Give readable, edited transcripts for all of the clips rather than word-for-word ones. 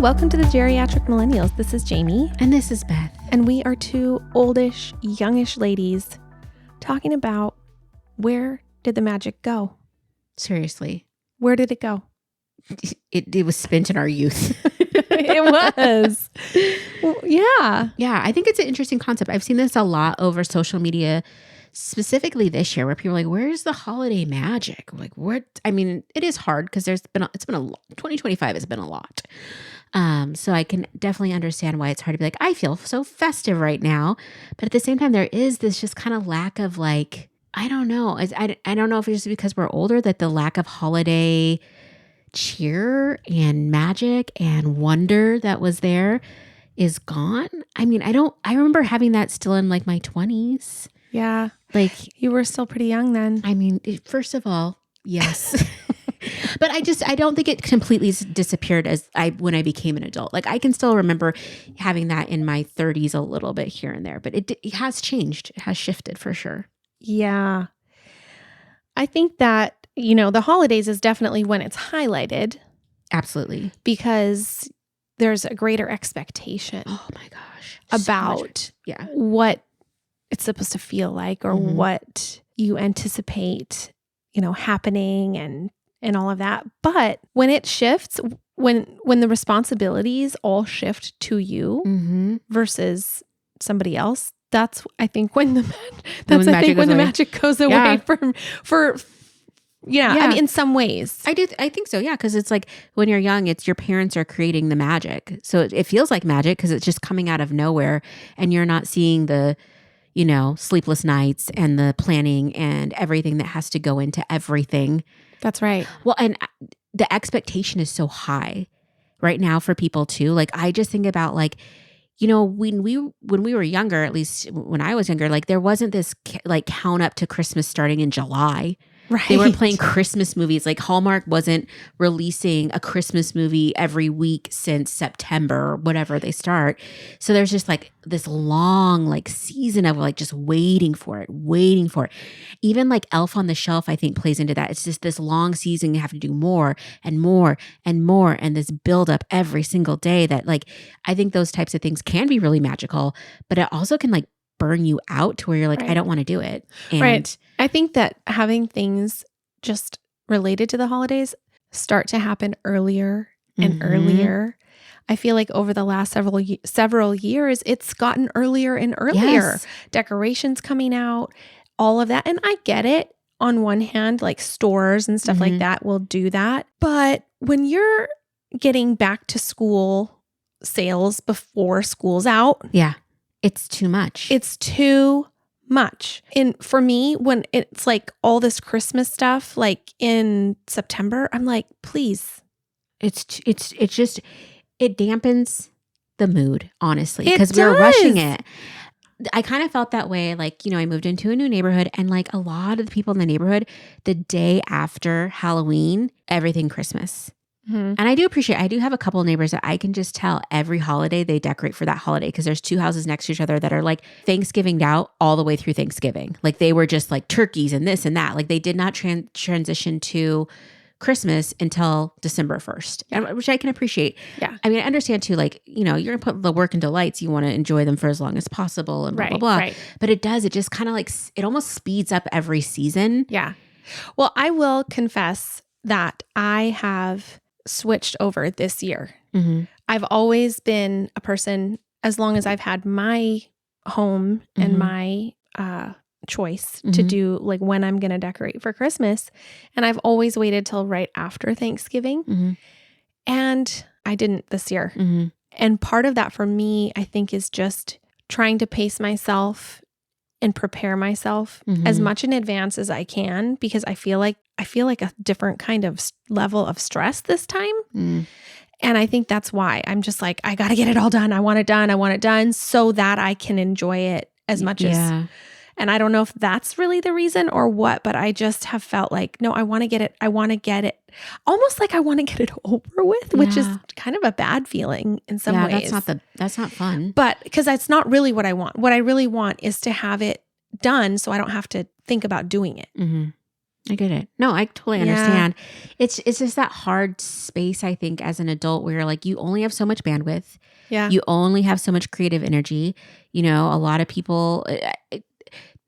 welcome to the Geriatric Millennials. This is Jayme. And this is Beth. And we are two oldish, youngish ladies talking about where did the magic go? Seriously. Where did it go? It was spent in our youth. It was. Well, yeah. Yeah, I think it's an interesting concept. I've seen this a lot over social media, specifically this year, where people are like, where's the holiday magic? Like, what? I mean, it is hard because it's been a lot. 2025 has been a lot. So I can definitely understand why it's hard to be like, I feel so festive right now. But at the same time, there is this just kind of lack of like, I don't know. I don't know if it's just because we're older that the lack of holiday cheer and magic and wonder that was there is gone. I mean, I remember having that still in like my 20s. Yeah. Like, you were still pretty young then. I mean, first of all, yes. But I don't think it completely disappeared when I became an adult. Like, I can still remember having that in my 30s a little bit here and there, but it has changed. It has shifted for sure. Yeah. I think that, the holidays is definitely when it's highlighted. Absolutely. Because there's a greater expectation. Oh my gosh. About what it's supposed to feel like or what you anticipate, happening and all of that. But when it shifts, when the responsibilities all shift to you versus somebody else, that's I think when the magic goes away for I mean, in some ways. I think so. Yeah. Cause it's like when you're young, it's your parents are creating the magic. So it feels like magic because it's just coming out of nowhere and you're not seeing the, sleepless nights and the planning and everything that has to go into everything. That's right. Well, and the expectation is so high right now for people too. Like, I just think about like, when we were younger, at least when I was younger, like there wasn't this like count up to Christmas starting in July. Right. They weren't playing Christmas movies. Like Hallmark wasn't releasing a Christmas movie every week since September or whatever they start. So there's just like this long like season of like just waiting for it. Even like Elf on the Shelf, I think plays into that. It's just this long season. You have to do more and more and more. And this build up every single day that like, I think those types of things can be really magical, but it also can like burn you out to where you're like, I don't want to do it. And right. I think that having things just related to the holidays start to happen earlier and earlier. I feel like over the last several years, it's gotten earlier and earlier. Yes. Decorations coming out, all of that. And I get it. On one hand, like stores and stuff like that will do that. But when you're getting back to school sales before school's out. Yeah. It's too much. It's too much. And for me, when it's like all this Christmas stuff, like in September, I'm like, please. It's just, it dampens the mood, honestly, because we were rushing it. I kind of felt that way. Like, I moved into a new neighborhood and like a lot of the people in the neighborhood, the day after Halloween, everything Christmas. And I do have a couple of neighbors that I can just tell every holiday they decorate for that holiday because there's two houses next to each other that are like Thanksgiving out all the way through Thanksgiving. Like they were just like turkeys and this and that. Like they did not transition to Christmas until December 1st, which I can appreciate. Yeah. I mean, I understand too, like, you're going to put the work into lights. You want to enjoy them for as long as possible and blah, blah, blah. Right. But it just kind of like, it almost speeds up every season. Yeah. Well, I will confess that I have switched over this year. I've always been a person, as long as I've had my home and my choice to do like when I'm going to decorate for Christmas. And I've always waited till right after Thanksgiving. And I didn't this year. And part of that for me, I think, is just trying to pace myself and prepare myself as much in advance as I can, because I feel like a different kind of level of stress this time. And I think that's why I'm just like, I got to get it all done. I want it done so that I can enjoy it as much as, and I don't know if that's really the reason or what, but I just have felt like, no, I want to get it. Almost like I want to get it over with, which is kind of a bad feeling in some ways. That's not fun. But because that's not really what I want. What I really want is to have it done so I don't have to think about doing it. I get it. No, I totally understand. It's just that hard space, I think, as an adult where like you only have so much bandwidth. Yeah. You only have so much creative energy. You know, a lot of people,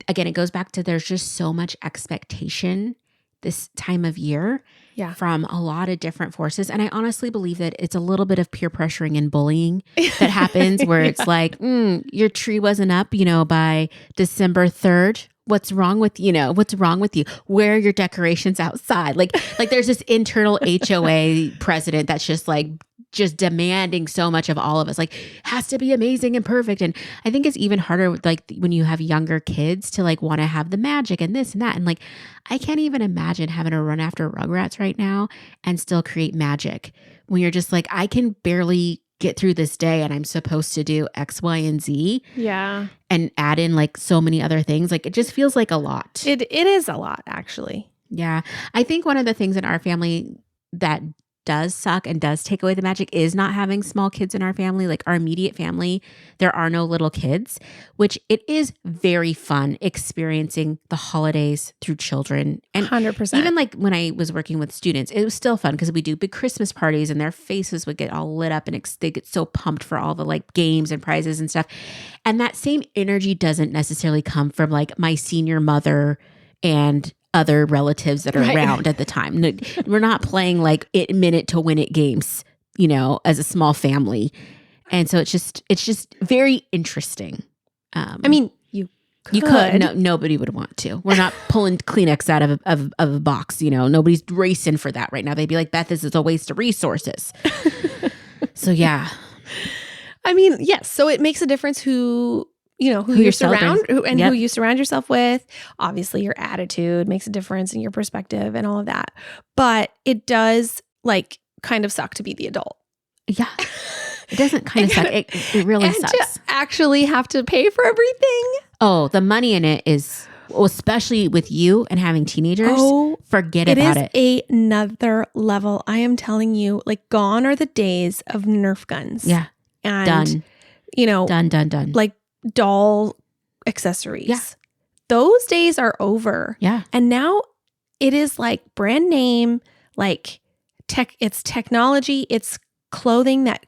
again, it goes back to there's just so much expectation this time of year from a lot of different forces. And I honestly believe that it's a little bit of peer pressuring and bullying that happens where it's like, your tree wasn't up, you know, by December 3rd. What's wrong with what's wrong with you? Where are your decorations outside? Like there's this internal HOA president that's just demanding so much of all of us, like has to be amazing and perfect. And I think it's even harder like when you have younger kids to like want to have the magic and this and that. And like, I can't even imagine having to run after Rugrats right now and still create magic when you're just like, I can barely get through this day and I'm supposed to do X, Y, and Z. Yeah. And add in like so many other things. Like it just feels like a lot. It is a lot, actually. Yeah. I think one of the things in our family that does suck and does take away the magic is not having small kids in our family. Like our immediate family, there are no little kids, which it is very fun experiencing the holidays through children. And 100%. Even like when I was working with students, it was still fun because we do big Christmas parties and their faces would get all lit up and they get so pumped for all the like games and prizes and stuff. And that same energy doesn't necessarily come from like my senior mother and other relatives that are around at the time. No, we're not playing like it minute to win it games, you know, as a small family. And so it's just very interesting. I mean, you could. No, nobody would want to. We're not pulling Kleenex out of a box, you know, nobody's racing for that right now. They'd be like, Beth, this is a waste of resources. So yeah. I mean, yes. So it makes a difference who you surround who you surround yourself with. Obviously, your attitude makes a difference in your perspective and all of that. But it does like kind of suck to be the adult. Yeah. It doesn't kind of suck. It really and sucks. To actually have to pay for everything. Oh, the money in it is, especially with you and having teenagers, forget about it. It is another level. I am telling you, like gone are the days of Nerf guns. Yeah. And, done. You know. Done. Like doll accessories. Yeah. Those days are over. Yeah. And now it is like brand name, like it's technology, it's clothing that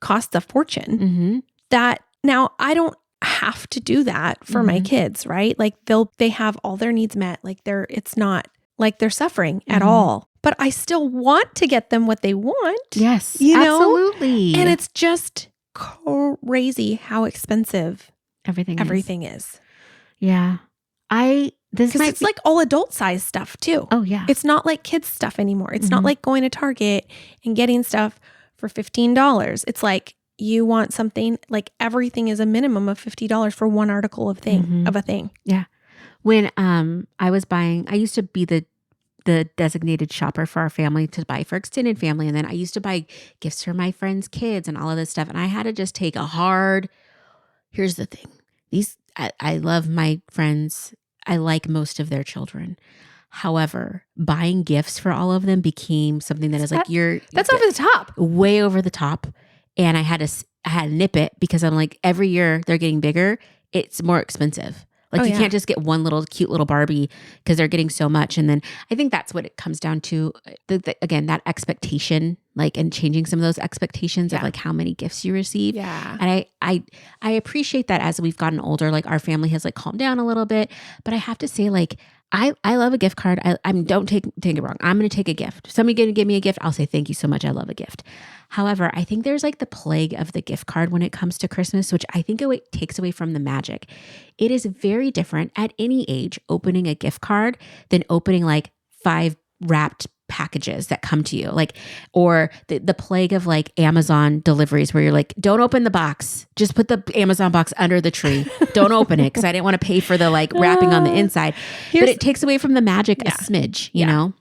costs a fortune. Mm-hmm. That now I don't have to do that for my kids, right? Like they have all their needs met. Like it's not like they're suffering at all. But I still want to get them what they want. Yes, you know? absolutely. And it's just crazy how expensive everything is. Yeah. Because it's like all adult size stuff too. Oh yeah. It's not like kids stuff anymore. It's not like going to Target and getting stuff for $15. It's like you want something, like everything is a minimum of $50 for one article of a thing. Yeah. When I was buying, I used to be the designated shopper for our family to buy for extended family. And then I used to buy gifts for my friends' kids and all of this stuff. And I had to just take here's the thing. I love my friends. I like most of their children. However, buying gifts for all of them became something that is like, that's over the top. Way over the top. And I had to nip it because I'm like, every year they're getting bigger. It's more expensive. Like you can't just get one little cute little Barbie because they're getting so much. And then I think that's what it comes down to. Again, that expectation, like, and changing some of those expectations of like how many gifts you receive. Yeah. And I appreciate that as we've gotten older, like our family has like calmed down a little bit. But I have to say, like, I love a gift card. Don't take it wrong. I'm going to take a gift. If somebody going to give me a gift, I'll say, thank you so much. I love a gift. However, I think there's like the plague of the gift card when it comes to Christmas, which I think it takes away from the magic. It is very different at any age opening a gift card than opening like 5 wrapped packages that come to you, like, or the plague of like Amazon deliveries where you're like, don't open the box, just put the Amazon box under the tree, don't open it because I didn't want to pay for the like wrapping on the inside. But it takes away from the magic a smidge, you know.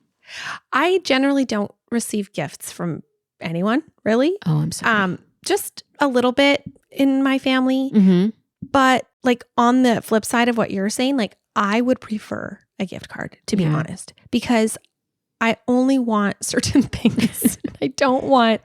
I generally don't receive gifts from anyone, really. Oh, I'm sorry. Just a little bit in my family, but like on the flip side of what you're saying, like I would prefer a gift card, to be honest, because I only want certain things. I don't want,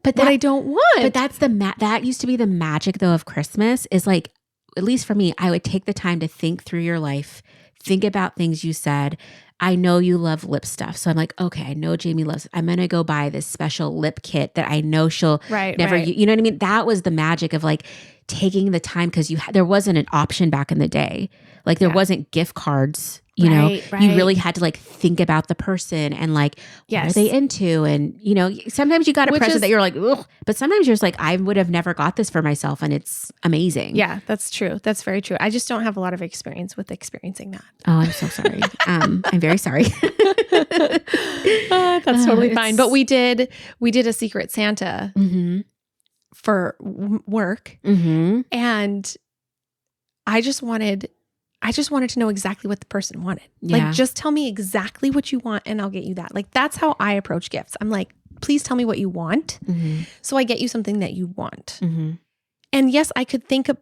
what I don't want. But that's that used to be the magic though of Christmas is like, at least for me, I would take the time to think through your life, think about things you said, I know you love lip stuff. So I'm like, okay, I know Jayme loves it. I'm going to go buy this special lip kit that I know she'll never, you know what I mean? That was the magic of like taking the time, because there wasn't an option back in the day. Like there wasn't gift cards, you know, you really had to like think about the person and like, what are they into? And, you know, sometimes you got a present that you're like, ugh, but sometimes you're just like, I would have never got this for myself. And it's amazing. Yeah, that's true. That's very true. I just don't have a lot of experience with experiencing that. Oh, I'm so sorry. I'm very sorry. That's totally fine. But we did a Secret Santa for work. And I just wanted to know exactly what the person wanted. Like, just tell me exactly what you want and I'll get you that. Like, that's how I approach gifts. I'm like, please tell me what you want. So I get you something that you want. And yes, I could think of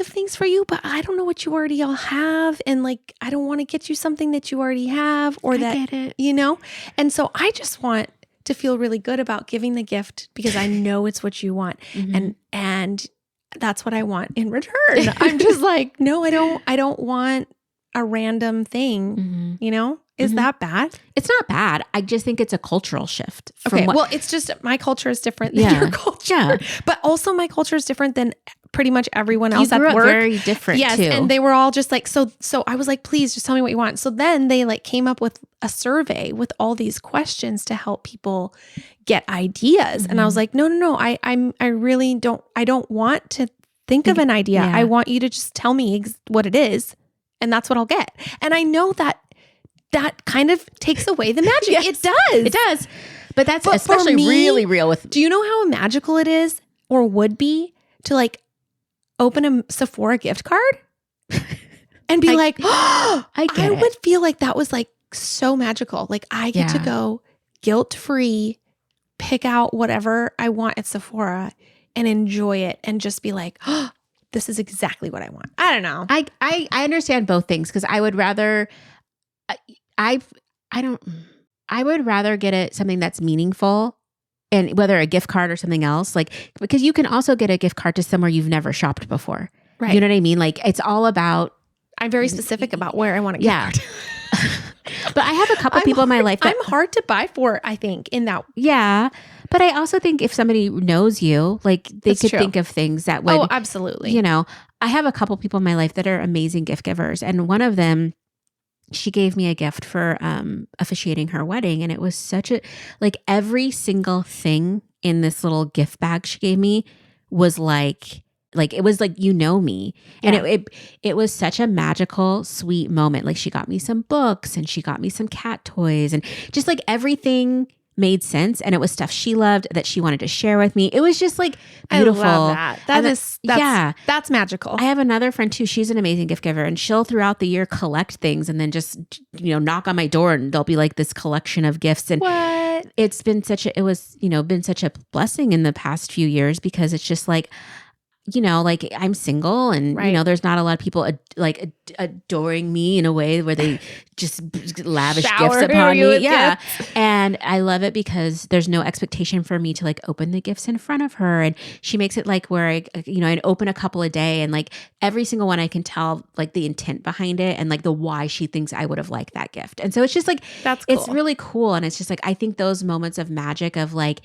things for you, but I don't know what you already all have. And like, I don't want to get you something that you already have or get it. You know? And so I just want to feel really good about giving the gift because I know it's what you want. And that's what I want in return. I'm just like, no, I don't want a random thing, you know? Is that bad? It's not bad. I just think it's a cultural shift. Well, it's just my culture is different than your culture. But also my culture is different than pretty much everyone else at work. Very different too. And they were all just like, so I was like, please just tell me what you want. So then they like came up with a survey with all these questions to help people get ideas. And I was like, no. I really don't want to think of an idea. I want you to just tell me what it is. And that's what I'll get. And I know that kind of takes away the magic. It does. But that's especially really real with. Do you know how magical it is or would be to like open a Sephora gift card and be like, oh, I would feel like that was like so magical. Like I get to go guilt-free, pick out whatever I want at Sephora and enjoy it and just be like, oh, this is exactly what I want. I don't know. I understand both things because I would rather I would rather get it something that's meaningful, and whether a gift card or something else, like, because you can also get a gift card to somewhere you've never shopped before. Right. You know what I mean? Like it's all about, I'm very specific about where I want a gift card. But I have a couple people in my life that I'm hard to buy for, I think, in that. Yeah. But I also think if somebody knows you, like they could think of things that would. Oh, absolutely. You know, I have a couple people in my life that are amazing gift givers. And one of them, she gave me a gift for officiating her wedding. And it was such a, like every single thing in this little gift bag she gave me was like it was like, you know me. And it was such a magical, sweet moment. Like she got me some books and she got me some cat toys and just like everything made sense. And it was stuff she loved that she wanted to share with me. It was just like beautiful. I love that. That's magical. I have another friend too. She's an amazing gift giver and she'll throughout the year collect things and then just, you know, knock on my door and there'll be like this collection of gifts. And it's been been such a blessing in the past few years because it's just like, you know, like I'm single and, you know, there's not a lot of people adoring me in a way where they just lavish gifts upon me. Yeah. Gifts. And I love it because there's no expectation for me to like open the gifts in front of her. And she makes it like where I'd open a couple a day and like every single one I can tell like the intent behind it and like the why she thinks I would have liked that gift. And so it's just like, that's cool. It's really cool. And it's just like, I think those moments of magic of like,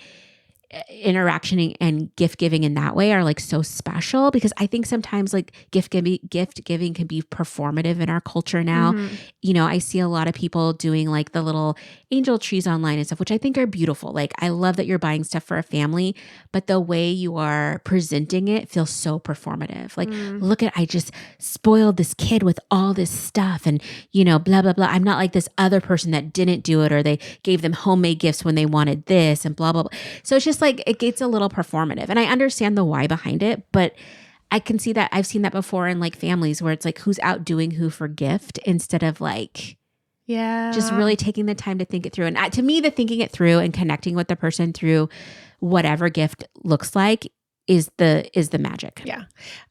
interaction and gift giving in that way are like so special because I think sometimes like gift giving can be performative in our culture now. You know, I see a lot of people doing like the little angel trees online and stuff, which I think are beautiful. Like I love that you're buying stuff for a family, but the way you are presenting it feels so performative. Like, look at, I just spoiled this kid with all this stuff and, you know, blah, blah, blah. I'm not like this other person that didn't do it or they gave them homemade gifts when they wanted this and blah, blah, blah. So it's just like, it gets a little performative and I understand the why behind it, but I can see that I've seen that before in like families where it's like, who's outdoing who for gift instead of like, just really taking the time to think it through. And to me, the thinking it through and connecting with the person through whatever gift looks like is the magic. Yeah.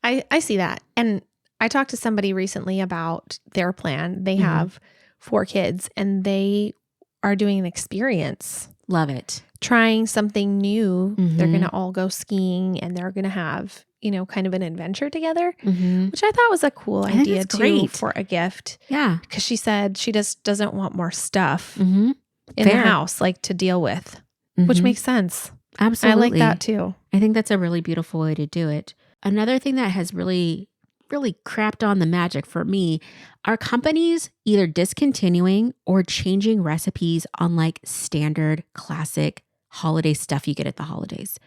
I see that. And I talked to somebody recently about their plan. They have 4 kids and they are doing an experience. Love it. Trying something new. They're going to all go skiing and they're going to have, kind of an adventure together, Mm-hmm. which I thought was a cool think idea that's too great. for a gift. Yeah. Because she said she just doesn't want more stuff Mm-hmm. in the house, like to deal with, which Mm-hmm. makes sense. Absolutely. I like that too. I think that's a really beautiful way to do it. Another thing that has really, really crapped on the magic for me are companies either discontinuing or changing recipes on like standard classic holiday stuff you get at the holidays.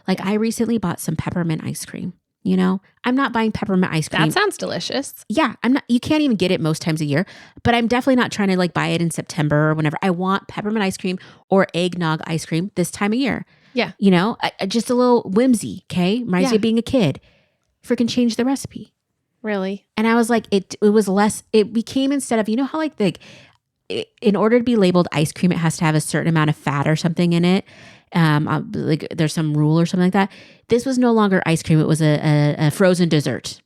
Like I recently bought some peppermint ice cream. I'm not buying peppermint ice cream. That sounds delicious. Yeah, I'm not. You can't even get it most times a year, but I'm definitely not trying to like buy it in September or whenever. I want peppermint ice cream or eggnog ice cream this time of year. Yeah. Just a little whimsy. Okay, reminds you of being a kid. Freaking change the recipe. Really? And I was like, it was less. It became instead of how like in order to be labeled ice cream, it has to have a certain amount of fat or something in it. Like there's some rule or something like that. This was no longer ice cream. It was a frozen dessert.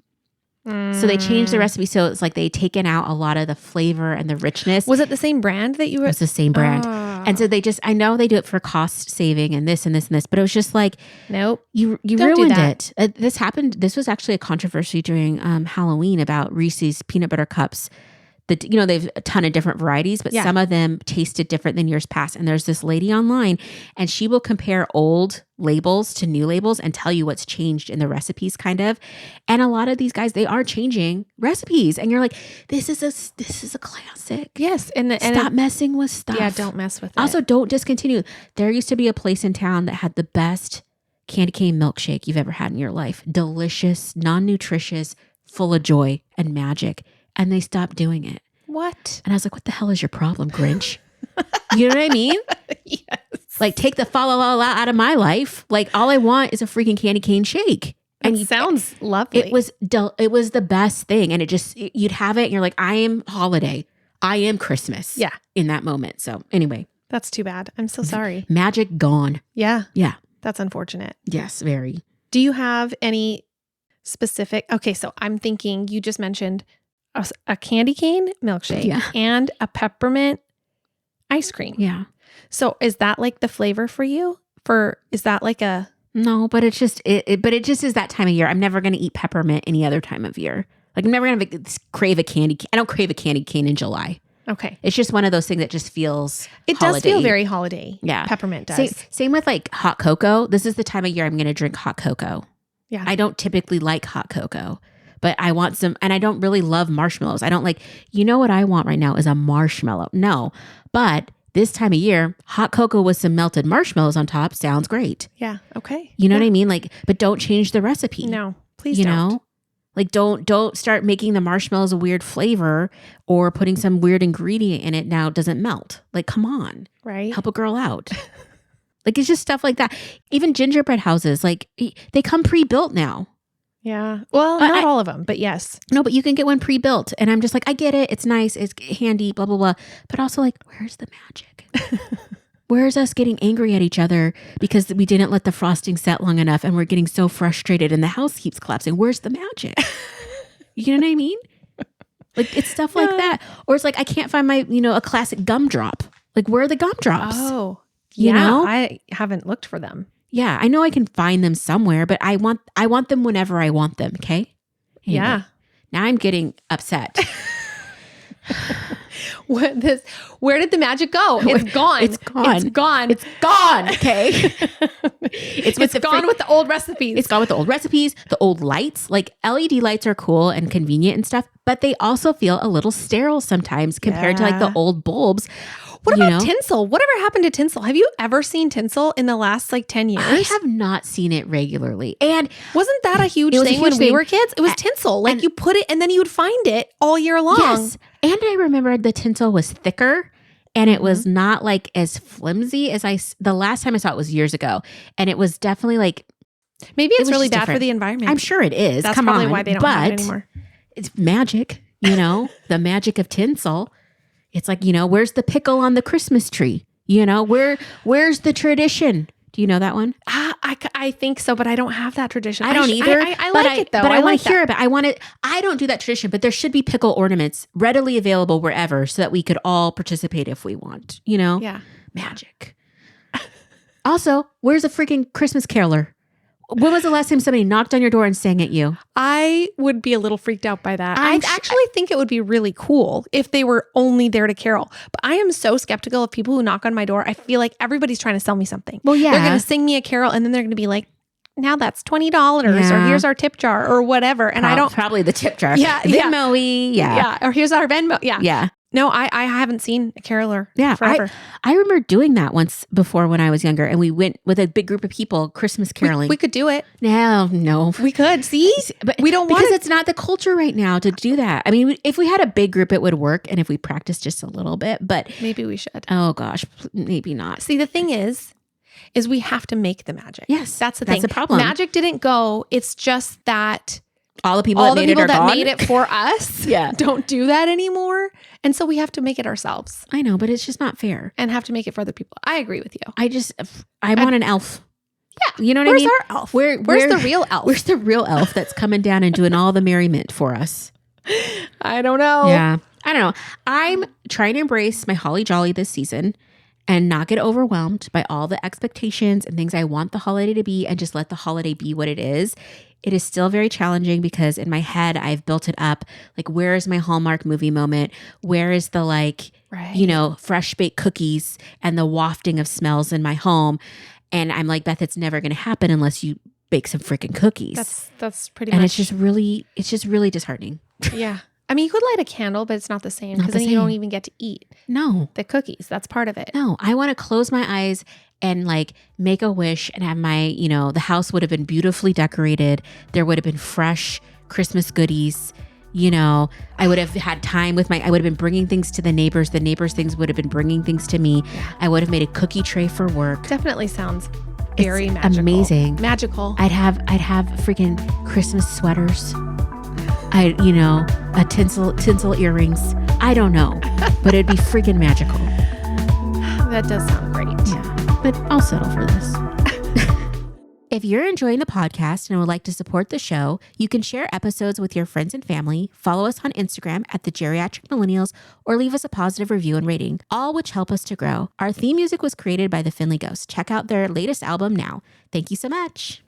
So they changed the recipe. So it's like they taken out a lot of the flavor and the richness. Was it the same brand that you were? It's the same brand. Oh. And so I know they do it for cost saving and this and this and this, but it was just like, nope. You Don't ruined do that. it. This happened. This was actually a controversy during Halloween about Reese's peanut butter cups. They've a ton of different varieties, but some of them tasted different than years past. And there's this lady online and she will compare old labels to new labels and tell you what's changed in the recipes kind of. And a lot of these guys, they are changing recipes. And you're like, this is a classic. Yes. And stop messing with stuff. Yeah, don't mess with it. Also, don't discontinue. There used to be a place in town that had the best candy cane milkshake you've ever had in your life. Delicious, non-nutritious, full of joy and magic. And they stopped doing it. What? And I was like, what the hell is your problem, Grinch? You know what I mean? Yes. Like, take the fa la la la out of my life. Like, all I want is a freaking candy cane shake. And it sounds lovely. It was the best thing. And you'd have it and you're like, I am holiday. I am Christmas. Yeah. In that moment. So anyway. That's too bad. I'm so sorry. Magic gone. Yeah. Yeah. That's unfortunate. Yes, very. Do you have any specific? Okay, so I'm thinking you just mentioned a candy cane milkshake and a peppermint ice cream. Yeah. So is that like the flavor for you? Is that like a... No, but it's just, it just is that time of year. I'm never going to eat peppermint any other time of year. Like I'm never going to crave a candy cane. I don't crave a candy cane in July. Okay. It's just one of those things that just feels It holiday. does feel very holiday. Yeah. Peppermint does. Same with like hot cocoa. This is the time of year I'm going to drink hot cocoa. Yeah. I don't typically like hot cocoa, but I want some, and I don't really love marshmallows. I don't like, what I want right now is a marshmallow. No, but this time of year, hot cocoa with some melted marshmallows on top sounds great. Yeah. Okay. You know what I mean? Like, but don't change the recipe. No, please don't. Like don't start making the marshmallows a weird flavor or putting some weird ingredient in it now it doesn't melt. Like, come on. Right. Help a girl out. Like, it's just stuff like that. Even gingerbread houses, like they come pre-built now. Yeah. Well, not all of them, but yes. No, but you can get one pre-built. And I'm just like, I get it. It's nice. It's handy, blah, blah, blah. But also like, where's the magic? Where's us getting angry at each other because we didn't let the frosting set long enough and we're getting so frustrated and the house keeps collapsing? Where's the magic? You know what I mean? Like, it's stuff like that. Or it's like, I can't find my, a classic gumdrop. Like, where are the gumdrops? Oh, you know? I haven't looked for them. Yeah, I know I can find them somewhere, but I want them whenever I want them, okay? Anyway, Yeah. Now I'm getting upset. Where did the magic go? It's gone. It's gone. It's gone. It's gone, okay? It's gone with the old recipes. It's gone with the old recipes, the old lights. Like LED lights are cool and convenient and stuff, but they also feel a little sterile sometimes compared to like the old bulbs. What about tinsel? Whatever happened to tinsel? Have you ever seen tinsel in the last 10 years? I have not seen it regularly. And wasn't that a huge thing when we were kids? It was tinsel. Like you put it and then you would find it all year long. Yes. And I remember the tinsel was thicker and it was not like as flimsy as the last time I saw it was years ago. And it was definitely like, maybe it's really bad for the environment. I'm sure it is. That's probably why they don't have it anymore. It's magic, the magic of tinsel. It's like, where's the pickle on the Christmas tree? Where's the tradition? Do you know that one? I think so, but I don't have that tradition. I don't either. I like it though. But I want to hear about it. I don't do that tradition, but there should be pickle ornaments readily available wherever so that we could all participate if we want, Yeah. Magic. Also, where's a freaking Christmas caroler? When was the last time somebody knocked on your door and sang at you? I would be a little freaked out by that. I actually think it would be really cool if they were only there to carol. But I am so skeptical of people who knock on my door. I feel like everybody's trying to sell me something. Well, yeah. They're going to sing me a carol and then they're going to be like, now that's $20 or here's our tip jar or whatever. And I don't. Probably the tip jar. Yeah. Venmo-y. Yeah. Or here's our Venmo. Yeah. Yeah. No, I haven't seen a caroler forever. I remember doing that once before when I was younger, and we went with a big group of people Christmas caroling. We could do it. No. We could. See? But we don't want because it's not the culture right now to do that. I mean, if we had a big group, it would work, and if we practiced just a little bit, but maybe we should. Oh gosh, maybe not. See, the thing is we have to make the magic. Yes. That's the thing. That's the problem. Magic didn't go. It's just that all the people that made it for us don't do that anymore. And so we have to make it ourselves. I know, but it's just not fair. And have to make it for other people. I agree with you. I want an elf. Yeah. You know what I mean? Where's our elf? Where's the real elf? Where's the real elf that's coming down and doing all the merriment for us? I don't know. Yeah. I don't know. I'm trying to embrace my holly jolly this season and not get overwhelmed by all the expectations and things I want the holiday to be, and just let the holiday be what it is. It is still very challenging because in my head, I've built it up. Like, where is my Hallmark movie moment? Where is the fresh baked cookies and the wafting of smells in my home? And I'm like, Beth, it's never going to happen unless you bake some freaking cookies. That's pretty much. And it's just really disheartening. Yeah. I mean, you could light a candle, but it's not the same because then you don't even get to eat the cookies. That's part of it. No, I want to close my eyes and like make a wish and have my, the house would have been beautifully decorated. There would have been fresh Christmas goodies. I would have had time with I would have been bringing things to the neighbors. The neighbors' things would have been bringing things to me. Yeah. I would have made a cookie tray for work. Definitely sounds very magical. Amazing. Magical. I'd have freaking Christmas sweaters. A tinsel earrings. I don't know, but it'd be freaking magical. That does sound great. Yeah, but I'll settle for this. If you're enjoying the podcast and would like to support the show, you can share episodes with your friends and family, follow us on Instagram at the Geriatric Millennials, or leave us a positive review and rating, all which help us to grow. Our theme music was created by the Finley Ghost. Check out their latest album now. Thank you so much.